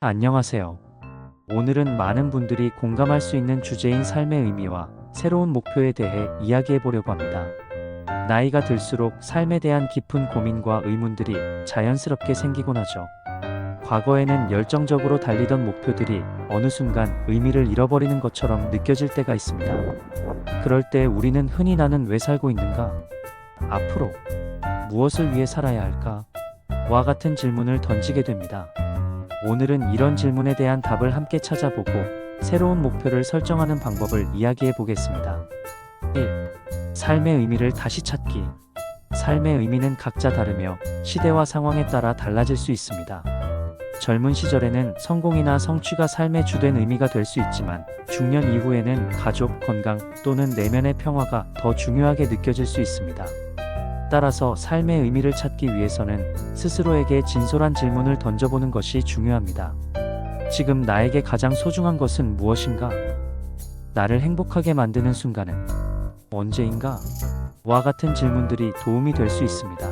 안녕하세요. 오늘은 많은 분들이 공감할 수 있는 주제인 삶의 의미와 새로운 목표에 대해 이야기해 보려고 합니다. 나이가 들수록 삶에 대한 깊은 고민과 의문들이 자연스럽게 생기곤 하죠. 과거에는 열정적으로 달리던 목표들이 어느 순간 의미를 잃어버리는 것처럼 느껴질 때가 있습니다. 그럴 때 우리는 흔히 나는 왜 살고 있는가? 앞으로 무엇을 위해 살아야 할까? 와 같은 질문을 던지게 됩니다. 오늘은 이런 질문에 대한 답을 함께 찾아보고 새로운 목표를 설정하는 방법을 이야기해 보겠습니다. 1. 삶의 의미를 다시 찾기. 삶의 의미는 각자 다르며 시대와 상황에 따라 달라질 수 있습니다. 젊은 시절에는 성공이나 성취가 삶의 주된 의미가 될 수 있지만 중년 이후에는 가족, 건강 또는 내면의 평화가 더 중요하게 느껴질 수 있습니다. 따라서 삶의 의미를 찾기 위해서는 스스로에게 진솔한 질문을 던져보는 것이 중요합니다. 지금 나에게 가장 소중한 것은 무엇인가? 나를 행복하게 만드는 순간은 언제인가? 와 같은 질문들이 도움이 될 수 있습니다.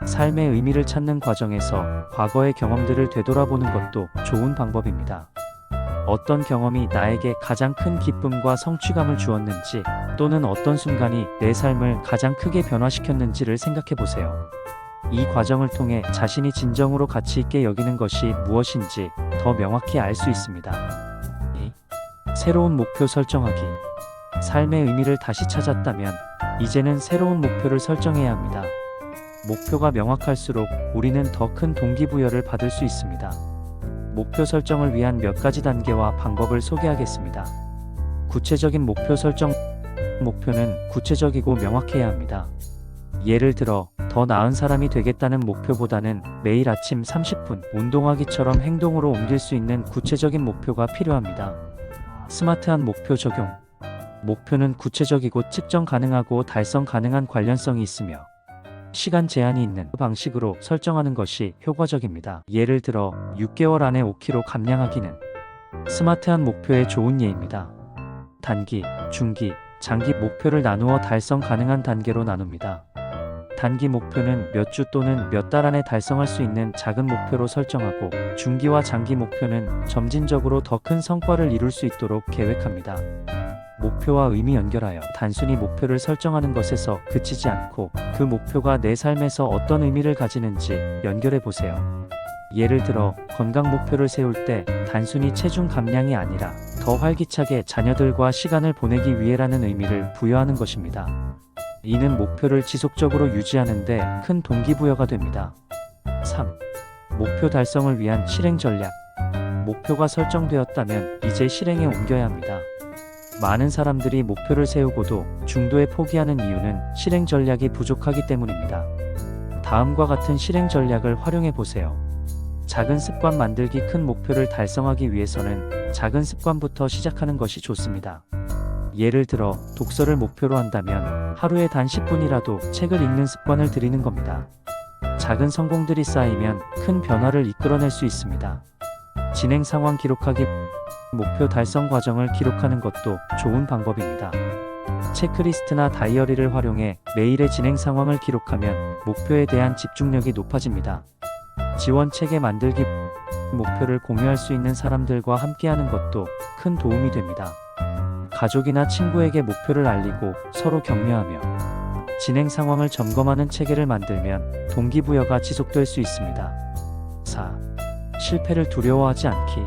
삶의 의미를 찾는 과정에서 과거의 경험들을 되돌아보는 것도 좋은 방법입니다. 어떤 경험이 나에게 가장 큰 기쁨과 성취감을 주었는지, 또는 어떤 순간이 내 삶을 가장 크게 변화시켰는지를 생각해 보세요. 이 과정을 통해 자신이 진정으로 가치 있게 여기는 것이 무엇인지 더 명확히 알 수 있습니다. 2. 새로운 목표 설정하기. 삶의 의미를 다시 찾았다면 이제는 새로운 목표를 설정해야 합니다. 목표가 명확할수록 우리는 더 큰 동기부여를 받을 수 있습니다. 목표 설정을 위한 몇 가지 단계와 방법을 소개하겠습니다. 구체적인 목표 설정. 목표는 구체적이고 명확해야 합니다. 예를 들어, 더 나은 사람이 되겠다는 목표보다는 매일 아침 30분 운동하기처럼 행동으로 옮길 수 있는 구체적인 목표가 필요합니다. 스마트한 목표 적용. 목표는 구체적이고 측정 가능하고 달성 가능한 관련성이 있으며 시간 제한이 있는 방식으로 설정하는 것이 효과적입니다. 예를 들어 6개월 안에 5kg 감량하기는 스마트한 목표의 좋은 예입니다. 단기, 중기, 장기 목표를 나누어 달성 가능한 단계로 나눕니다. 단기 목표는 몇 주 또는 몇 달 안에 달성할 수 있는 작은 목표로 설정하고, 중기와 장기 목표는 점진적으로 더 큰 성과를 이룰 수 있도록 계획합니다. 목표와 의미 연결하여 단순히 목표를 설정하는 것에서 그치지 않고 그 목표가 내 삶에서 어떤 의미를 가지는지 연결해 보세요. 예를 들어 건강 목표를 세울 때 단순히 체중 감량이 아니라 더 활기차게 자녀들과 시간을 보내기 위해라는 의미를 부여하는 것입니다. 이는 목표를 지속적으로 유지하는 데 큰 동기부여가 됩니다. 3. 목표 달성을 위한 실행 전략. 목표가 설정되었다면 이제 실행에 옮겨야 합니다. 많은 사람들이 목표를 세우고도 중도에 포기하는 이유는 실행 전략이 부족하기 때문입니다. 다음과 같은 실행 전략을 활용해 보세요. 작은 습관 만들기. 큰 목표를 달성하기 위해서는 작은 습관부터 시작하는 것이 좋습니다. 예를 들어 독서를 목표로 한다면 하루에 단 10분이라도 책을 읽는 습관을 들이는 겁니다. 작은 성공들이 쌓이면 큰 변화를 이끌어낼 수 있습니다. 진행 상황 기록하기. 목표 달성 과정을 기록하는 것도 좋은 방법입니다. 체크리스트나 다이어리를 활용해 매일의 진행 상황을 기록하면 목표에 대한 집중력이 높아집니다. 지원 체계 만들기. 목표를 공유할 수 있는 사람들과 함께하는 것도 큰 도움이 됩니다. 가족이나 친구에게 목표를 알리고 서로 격려하며 진행 상황을 점검하는 체계를 만들면 동기부여가 지속될 수 있습니다. 4. 실패를 두려워하지 않기.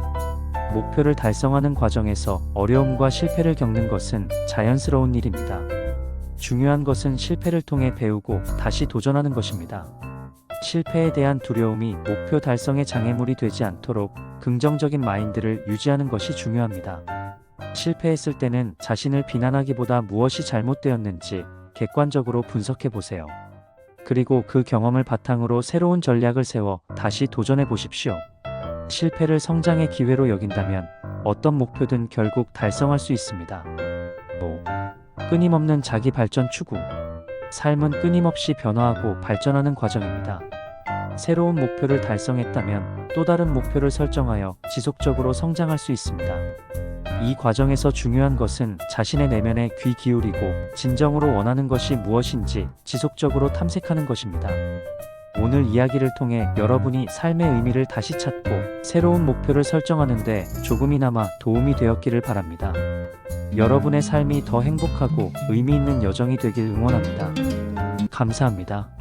목표를 달성하는 과정에서 어려움과 실패를 겪는 것은 자연스러운 일입니다. 중요한 것은 실패를 통해 배우고 다시 도전하는 것입니다. 실패에 대한 두려움이 목표 달성의 장애물이 되지 않도록 긍정적인 마인드를 유지하는 것이 중요합니다. 실패했을 때는 자신을 비난하기보다 무엇이 잘못되었는지 객관적으로 분석해 보세요. 그리고 그 경험을 바탕으로 새로운 전략을 세워 다시 도전해 보십시오. 실패를 성장의 기회로 여긴다면 어떤 목표든 결국 달성할 수 있습니다. 5. 끊임없는 자기 발전 추구. 삶은 끊임없이 변화하고 발전하는 과정입니다. 새로운 목표를 달성했다면 또 다른 목표를 설정하여 지속적으로 성장할 수 있습니다. 이 과정에서 중요한 것은 자신의 내면에 귀 기울이고 진정으로 원하는 것이 무엇인지 지속적으로 탐색하는 것입니다. 오늘 이야기를 통해 여러분이 삶의 의미를 다시 찾고 새로운 목표를 설정하는데 조금이나마 도움이 되었기를 바랍니다. 여러분의 삶이 더 행복하고 의미 있는 여정이 되길 응원합니다. 감사합니다.